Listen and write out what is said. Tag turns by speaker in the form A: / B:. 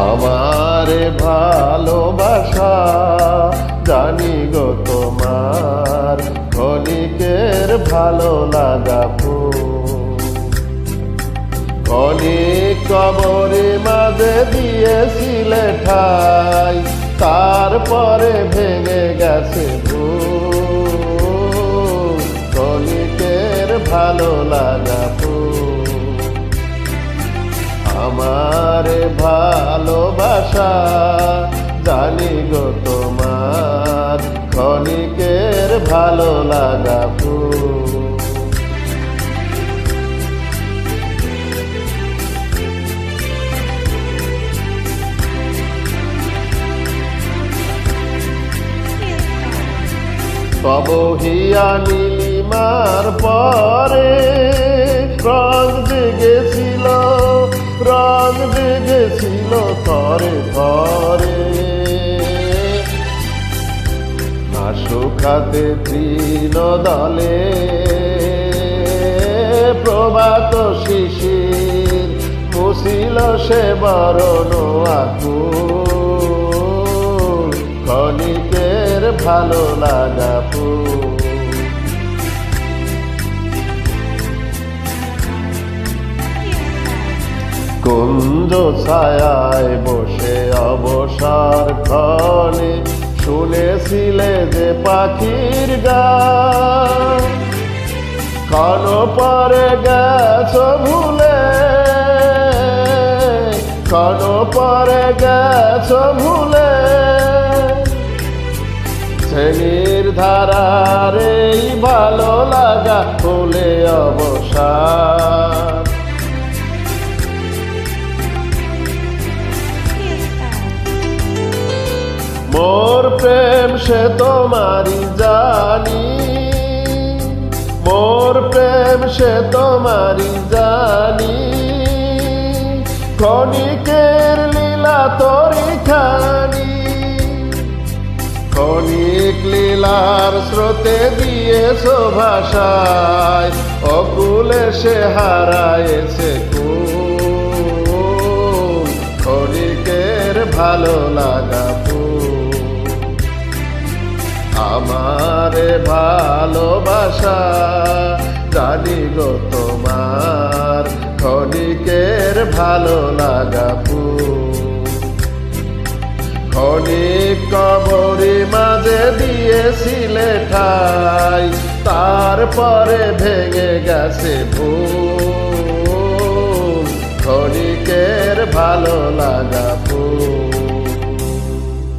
A: আমারে ভালোবাসা জানি গো তোমার ক্ষণিকের ভালো লাগা ক্ষণিক কবরে মাঝে দিয়েছিলে ঠাই, তারপরে ভেঙে গেছে ক্ষণিকের ভালো লাগা আমারে ভালোবাসা জানি গো তোমার ক্ষণিকের ভালো লাগা তব হিয়া নীলিমার পরে রং জেগেছিল তরে তরে আশুখাতে তৃণ দলে প্রভাত শিশির মুছিল সে বরণ আকুল ক্ষণিকের ভালো লাগা কুঞ্জ ছায়ায় বসে অবসর ক্ষণে শুনেছিলে যে পাখির গান, ক্ষণ পরে গেছ ভুলে, ক্ষণ পরে গেছ ভুলে শ্রেণীর ধারার এই ভালো লাগা হলে অবসান। মোর প্রেম সে তোমারি জানি, মোর প্রেম সে তোমারি জানি, ক্ষণিকের লীলা তরি খানি, ক্ষণিক লীলার স্রোতে দিয়েছ ভাষায়, অকুলে সে হারায়েছে ক্ষণিকের ভালো লাগা আমারে ভালোবাসা জানি গো তোমার ক্ষণিকের ভালো লাগা ক্ষণিক কবরে মাঝে দিয়েছিলে ঠাই, তারপরে ভেঙে গেছে ক্ষণিকের ভালো লাগা